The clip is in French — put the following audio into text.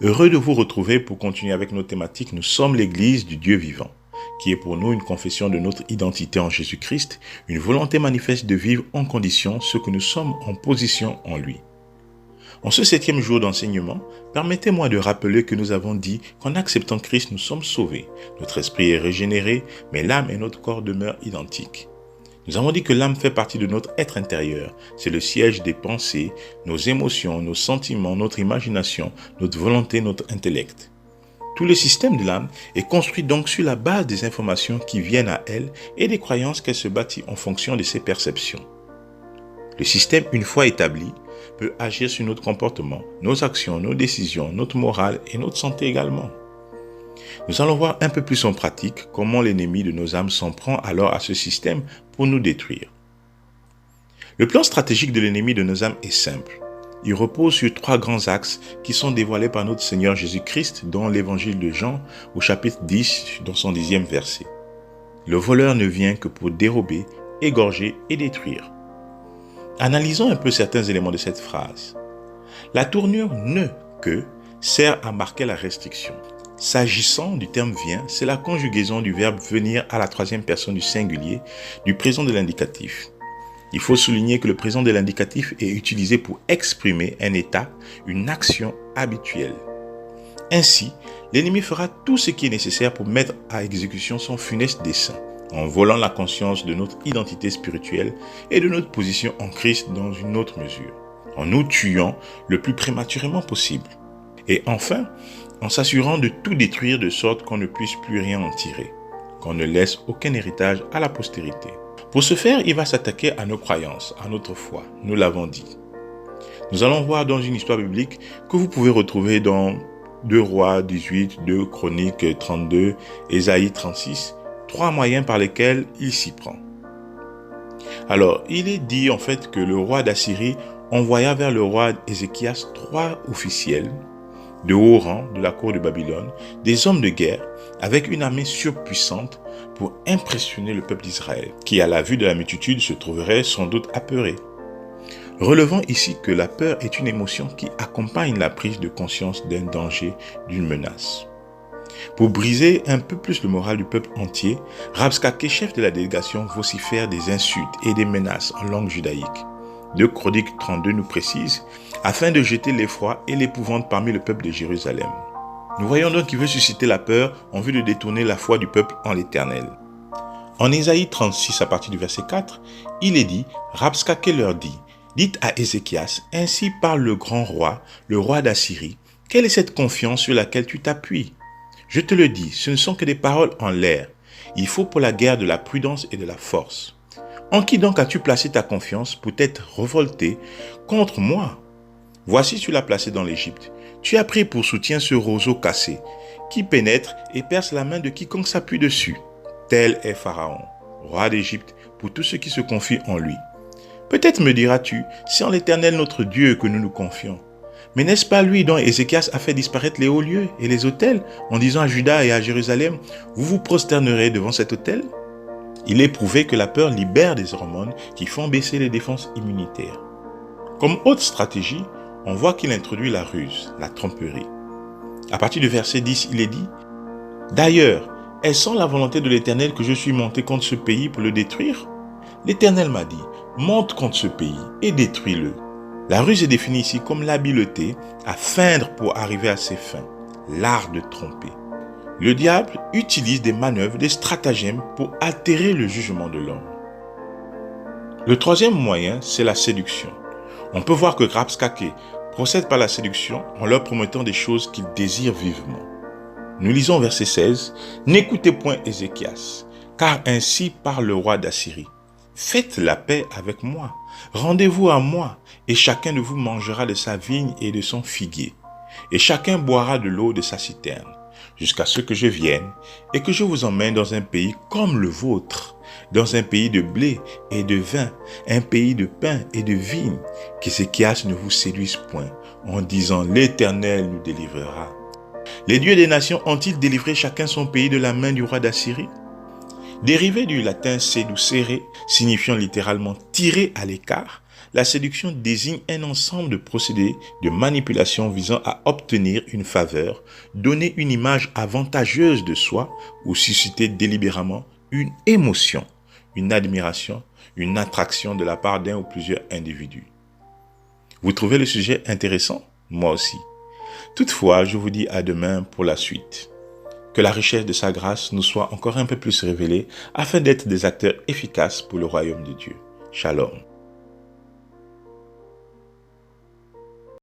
Heureux de vous retrouver pour continuer avec nos thématiques. Nous sommes l'Église du Dieu vivant, qui est pour nous une confession de notre identité en Jésus-Christ, une volonté manifeste de vivre en condition ce que nous sommes en position en lui. En ce 7e jour d'enseignement, permettez-moi de rappeler que nous avons dit qu'en acceptant Christ, nous sommes sauvés. Notre esprit est régénéré, mais l'âme et notre corps demeurent identiques. Nous avons dit que l'âme fait partie de notre être intérieur. C'est le siège des pensées, nos émotions, nos sentiments, notre imagination, notre volonté, notre intellect. Tout le système de l'âme est construit donc sur la base des informations qui viennent à elle et des croyances qu'elle se bâtit en fonction de ses perceptions. Le système, une fois établi, peut agir sur notre comportement, nos actions, nos décisions, notre morale et notre santé également. Nous allons voir un peu plus en pratique comment l'ennemi de nos âmes s'en prend alors à ce système pour nous détruire. Le plan stratégique de l'ennemi de nos âmes est simple. Il repose sur 3 grands axes qui sont dévoilés par notre Seigneur Jésus-Christ dans l'évangile de Jean au chapitre 10 dans son 10e verset. Le voleur ne vient que pour dérober, égorger et détruire. Analysons un peu certains éléments de cette phrase. La tournure ne que sert à marquer la restriction. S'agissant du terme vient, c'est la conjugaison du verbe venir à la 3e personne du singulier du présent de l'indicatif. Il faut souligner que le présent de l'indicatif est utilisé pour exprimer un état, une action habituelle. Ainsi, l'ennemi fera tout ce qui est nécessaire pour mettre à exécution son funeste dessein, en volant la conscience de notre identité spirituelle et de notre position en Christ dans une autre mesure, en nous tuant le plus prématurément possible. Et enfin, en s'assurant de tout détruire de sorte qu'on ne puisse plus rien en tirer, qu'on ne laisse aucun héritage à la postérité. Pour ce faire, il va s'attaquer à nos croyances, à notre foi, nous l'avons dit. Nous allons voir dans une histoire biblique que vous pouvez retrouver dans 2 Rois 18, 2 Chroniques 32, Ésaïe 36, 3 moyens par lesquels il s'y prend. Alors, il est dit en fait que le roi d'Assyrie envoya vers le roi Ézéchias 3 officiels de haut rang de la cour de Babylone, des hommes de guerre avec une armée surpuissante pour impressionner le peuple d'Israël, qui à la vue de la multitude se trouverait sans doute apeuré. Relevons ici que la peur est une émotion qui accompagne la prise de conscience d'un danger, d'une menace. Pour briser un peu plus le moral du peuple entier, Rabshakeh, chef de la délégation, vocifère des insultes et des menaces en langue judaïque. 2 Chroniques 32 nous précise, afin de jeter l'effroi et l'épouvante parmi le peuple de Jérusalem. Nous voyons donc qu'il veut susciter la peur en vue de détourner la foi du peuple en l'Éternel. En Ésaïe 36, à partir du verset 4, il est dit, Rabshakeh leur dit, dites à Ézéchias, ainsi parle le grand roi, le roi d'Assyrie, quelle est cette confiance sur laquelle tu t'appuies? Je te le dis, ce ne sont que des paroles en l'air. Il faut pour la guerre de la prudence et de la force. En qui donc as-tu placé ta confiance pour t'être revolté contre moi? Voici tu l'as placé dans l'Égypte. Tu as pris pour soutien ce roseau cassé, qui pénètre et perce la main de quiconque s'appuie dessus. Tel est Pharaon, roi d'Égypte, pour tous ceux qui se confient en lui. Peut-être me diras-tu, c'est en l'Éternel notre Dieu que nous nous confions. Mais n'est-ce pas lui dont Ézéchias a fait disparaître les hauts lieux et les autels, en disant à Juda et à Jérusalem, vous vous prosternerez devant cet autel? Il est prouvé que la peur libère des hormones qui font baisser les défenses immunitaires. Comme haute stratégie, on voit qu'il introduit la ruse, la tromperie. À partir du verset 10, il est dit, « D'ailleurs, est-ce sans la volonté de l'Éternel que je suis monté contre ce pays pour le détruire? L'Éternel m'a dit, monte contre ce pays et détruis-le. » La ruse est définie ici comme l'habileté à feindre pour arriver à ses fins, l'art de tromper. Le diable utilise des manœuvres, des stratagèmes pour altérer le jugement de l'homme. Le 3e moyen, c'est la séduction. On peut voir que Rabshakeh procède par la séduction en leur promettant des choses qu'il désire vivement. Nous lisons verset 16, « N'écoutez point Ézéchias, car ainsi parle le roi d'Assyrie. Faites la paix avec moi, rendez-vous à moi, et chacun de vous mangera de sa vigne et de son figuier, et chacun boira de l'eau de sa citerne, jusqu'à ce que je vienne et que je vous emmène dans un pays comme le vôtre, dans un pays de blé et de vin, un pays de pain et de vigne, qu'Ézéchias ne vous séduise point, en disant « L'Éternel nous délivrera ». Les dieux des nations ont-ils délivré chacun son pays de la main du roi d'Assyrie? Dérivé du latin seducere, signifiant littéralement tirer à l'écart, La séduction désigne un ensemble de procédés de manipulation visant à obtenir une faveur, donner une image avantageuse de soi ou susciter délibérément une émotion, une admiration, une attraction de la part d'un ou plusieurs individus. Vous trouvez le sujet intéressant? Moi aussi. Toutefois, je vous dis à demain pour la suite. Que la richesse de sa grâce nous soit encore un peu plus révélée afin d'être des acteurs efficaces pour le royaume de Dieu. Shalom.